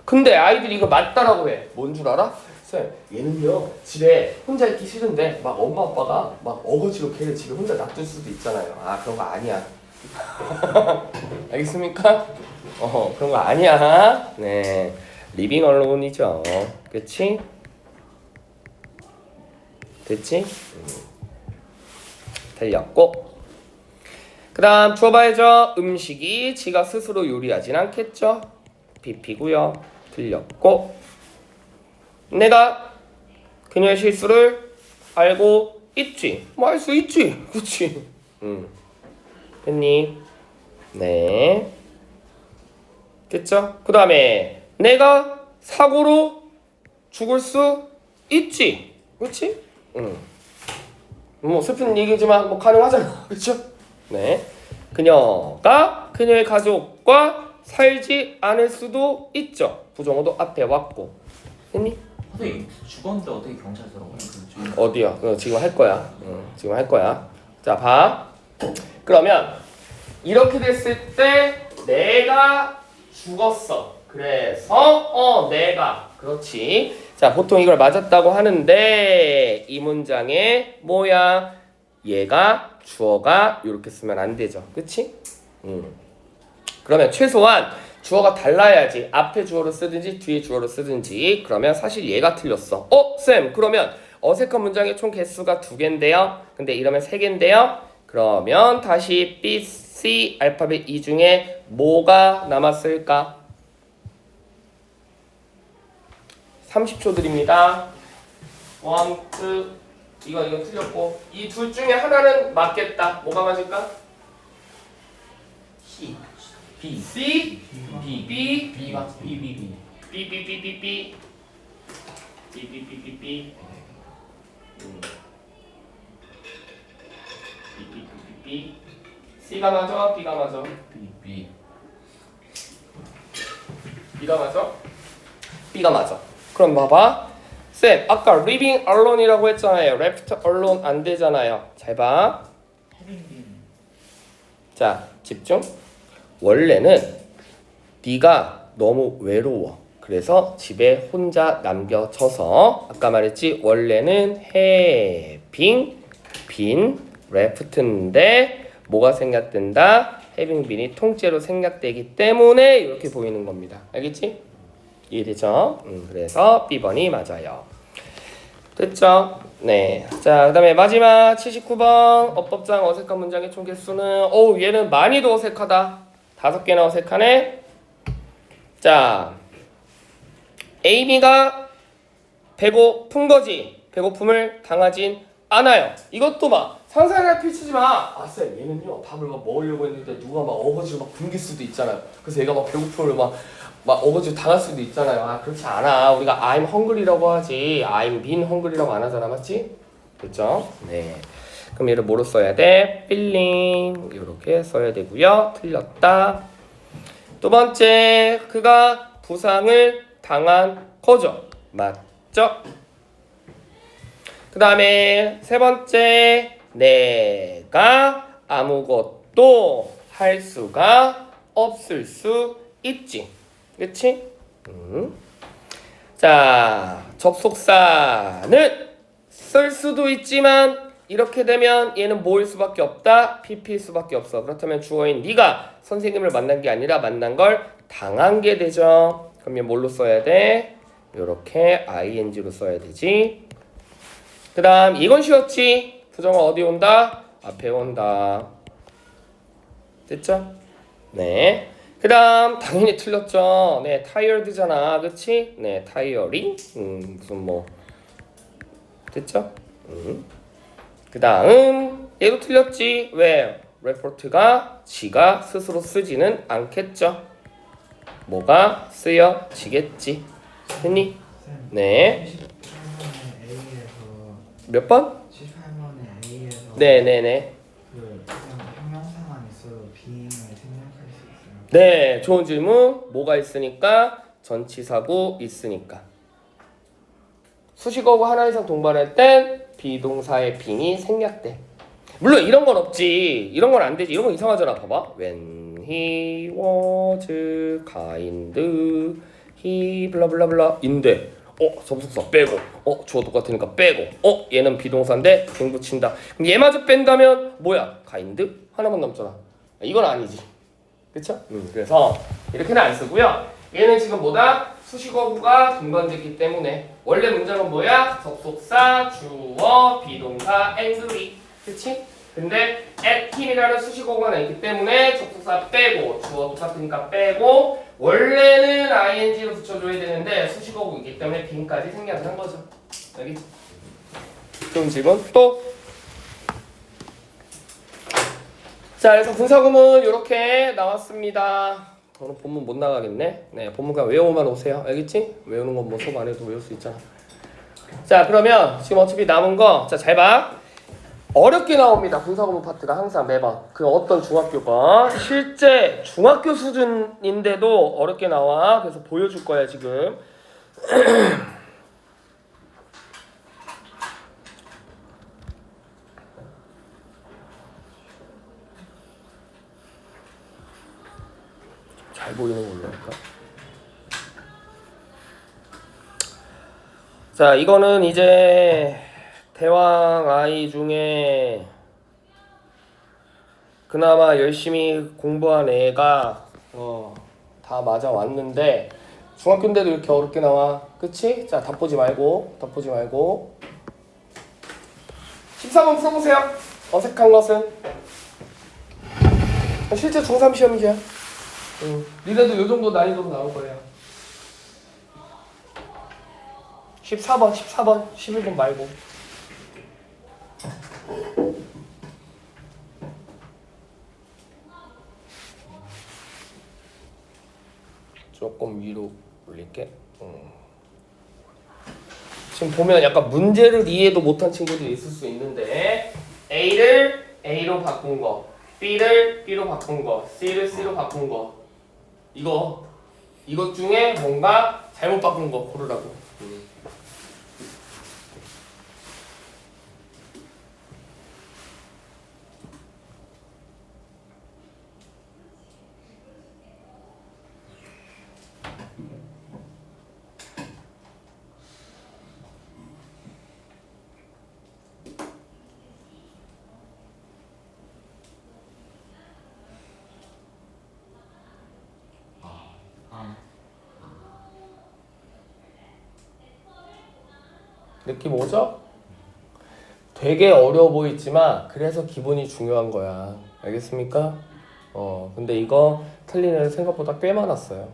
근데 아이들이 이거 맞다라고 해. 뭔 줄 알아? 쌤, 얘는요 집에 혼자 있기 싫은데 막 엄마 아빠가 막 어거지로 걔를 집에 혼자 놔둘 수도 있잖아요. 아, 그런 거 아니야. 알겠습니까? 그런 거 아니야. 네, 리빙 언론이죠. 그치? 됐지? 틀렸고. 그 다음 주어 봐야죠. 음식이 지가 스스로 요리하진 않겠죠. BP고요. 틀렸고. 내가 그녀의 실수를 알고 있지. 뭐 알 수 있지. 그치? 됐니? 네. 됐죠? 그 다음에 내가 사고로 죽을 수 있지. 그치? 뭐 슬픈 얘기지만 뭐 가능하잖아. 그쵸? 네. 그녀가 그녀의 가족과 살지 않을 수도 있죠. 부정어도 앞에 왔고. 됐니? 선생님 죽었는데 어떻게 경찰 들어가요? 어디야? 지금 할 거야. 지금 할 거야. 자, 봐. 그러면 이렇게 됐을 때 내가 죽었어. 그래서 내가 그렇지. 자, 보통 이걸 맞았다고 하는데 이 문장에 뭐야? 얘가 주어가 이렇게 쓰면 안 되죠. 그치? 그러면 최소한 주어가 달라야지. 앞에 주어로 쓰든지 뒤에 주어로 쓰든지. 그러면 사실 얘가 틀렸어. 쌤, 그러면 어색한 문장의 총 개수가 2개인데요. 근데 이러면 3개인데요. 그러면 다시 B, C 알파벳 이 중에 뭐가 남았을까? 30초 드립니다. 1, 2, 이거 틀렸고 이 둘 중에 하나는 맞겠다. 뭐가 맞을까? C, B, C, B, B, B가 B, B, B. B, B, B, B, B, B, B, B, B, B, B, B, B, C가 맞아? B가 맞아? B, B. B가 맞아? B가 맞아. 그럼 봐봐. 쌤, 아까 living alone이라고 했잖아요. left alone 안 되잖아요. 잘 봐. having been. 자, 집중. 원래는 네가 너무 외로워. 그래서 집에 혼자 남겨져서 아까 말했지. 원래는 having been left인데 뭐가 생략된다? having been이 통째로 생략되기 때문에 이렇게 보이는 겁니다. 알겠지? 이해되죠? 그래서 B번이 맞아요. 됐죠? 네. 자, 그 다음에 마지막 79번 어법상 어색한 문장의 총 개수는 얘는 많이도 어색하다. 5개나 어색하네. 자, Amy가 배고픈 거지. 배고픔을 당하진 않아요. 이것도 막 상상할 필요치 마. 쌤, 얘는요 밥을 막 먹으려고 했는데 누가 막 어거지로 막 굶길 수도 있잖아요. 그래서 얘가 막 배고픔을 막 어거지로 당할 수도 있잖아요. 그렇지 않아. 우리가 I'm hungry라고 하지 I'm been hungry라고 안 하잖아. 맞지? 그렇죠? 네. 그럼 얘를 뭐로 써야 돼? feeling 이렇게 써야 되고요. 틀렸다. 두 번째, 그가 부상을 당한 거죠. 맞죠? 그 다음에 세 번째, 내가 아무것도 할 수가 없을 수 있지. 그치? 자, 접속사는 쓸 수도 있지만 이렇게 되면 얘는 뭐일 수밖에 없다? PP일 수밖에 없어. 그렇다면 주어인 네가 선생님을 만난 게 아니라 만난 걸 당한 게 되죠. 그럼 얘 뭘로 써야 돼? 이렇게 ing로 써야 되지. 그 다음 이건 쉬웠지? 부정어 어디 온다? 앞에 온다. 됐죠? 네. 그 다음 당연히 틀렸죠. 네, tired잖아. 그치? 네, tiring. 무슨 뭐 됐죠? 그 다음 얘도 틀렸지. 왜? report가 지가 스스로 쓰지는 않겠죠. 뭐가 쓰여지겠지. 됐니? 네. 78번에 A에서 몇 번? 78번에 A에서 네네네. 그 그냥 형용사만 있어도 being을 생략할 수 있어요. 네, 좋은 질문. 뭐가 있으니까? 전치사고 있으니까. 수식어고 하나 이상 동반할 땐 비동사의 being이 생략돼. 물론 이런 건 없지. 이런 건 안 되지. 이런 건 이상하잖아. 봐봐. When he was kind, he 블라블라블라 인데 접속사 빼고 주어 똑같으니까 빼고 얘는 비동사인데 빙 붙인다. 그럼 얘마저 뺀다면 뭐야? kind? 하나만 남잖아. 이건 아니지. 그쵸? 그래서 이렇게는 안 쓰고요. 얘는 지금 뭐다? 수식어구가 동반됐기 때문에 원래 문장은 뭐야? 접속사, 주어, 비동사, angry. 그치? 근데 at him이라는 수식어구가 있기 때문에 접속사 빼고 주어 똑같으니까 빼고 원래는 ing로 붙여줘야 되는데 수식어구이기 때문에 being까지 생략을 한 거죠. 여기 좋은 질문 또. 자, 그래서 분사구문 이렇게 나왔습니다. 저는 본문 못 나가겠네. 네, 본문 그냥 외우고만 오세요. 알겠지? 외우는 건 뭐 수업 안 해도 외울 수 있잖아. 자, 그러면 지금 어차피 남은 거, 자, 잘 봐. 어렵게 나옵니다. 분사구문 파트가 항상 매번. 그 어떤 중학교가 실제 중학교 수준인데도 어렵게 나와. 그래서 보여줄 거야 지금. 잘 보이는 걸로 할까? 자, 이거는 이제 대왕 아이 중에 그나마 열심히 공부한 애가 다 맞아 왔는데 중학교인데도 이렇게 어렵게 나와. 그치? 자, 답 보지 말고 14번 풀어보세요. 어색한 것은 실제 중3 시험이야. 니네도 요 정도 난이도로 나올 거예요. 14번 11번 말고. 조금 위로 올릴게. 지금 보면 약간 문제를 이해도 못한 친구들이 있을 수 있는데 A를 A로 바꾼 거, B를 B로 바꾼 거, C를 C로 바꾼 거, 이것 중에 뭔가 잘못 바꾼 거 고르라고. 느낌 오죠? 되게 어려워 보이지만 그래서 기본이 중요한 거야. 알겠습니까? 근데 이거 틀린 애들 생각보다 꽤 많았어요.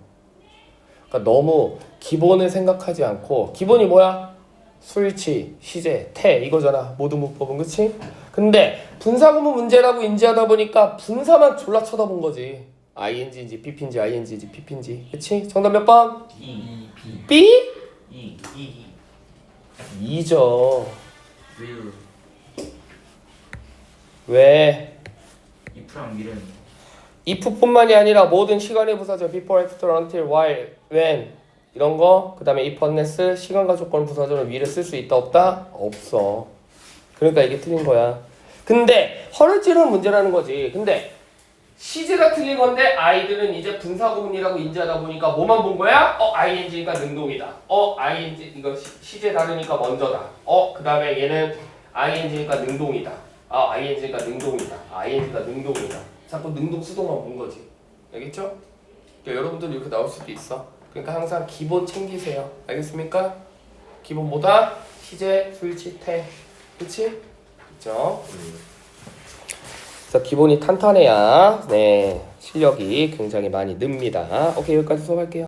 그러니까 너무 기본을 생각하지 않고 기본이 뭐야? 수일치, 시제, 태 이거잖아. 모든 문법은 그치? 근데 분사구문 문제라고 인지하다 보니까 분사만 졸라 쳐다본 거지. ing인지 pp인지 ing인지 pp인지 그치? 정답 몇 번? E, B, B? E, E, 2죠. will, 왜? if랑 will은 if뿐만이 아니라 모든 시간의 부사절 before, after, until, while, when 이런 거 그 다음에 if, unless 시간과 조건 부사절은 will을 쓸 수 있다 없다? 없어. 그러니까 이게 틀린 거야. 근데 허를 찌르는 문제라는 거지. 근데 시제가 틀린 건데 아이들은 이제 분사구문이라고 인지하다 보니까 뭐만 본 거야? ing니까 능동이다. ing 이거 시제 다르니까 먼저다. 그 다음에 얘는 ing니까 능동이다. ing니까 능동이다. ing가 능동이다. 자꾸 능동 수동만 본 거지. 알겠죠? 그러니까 여러분들 이렇게 나올 수도 있어. 그러니까 항상 기본 챙기세요. 알겠습니까? 기본 뭐다? 시제, 수일치, 태. 그치? 그쵸? 그래서 기본이 탄탄해야 네 실력이 굉장히 많이 늡니다. 오케이 여기까지 수업할게요.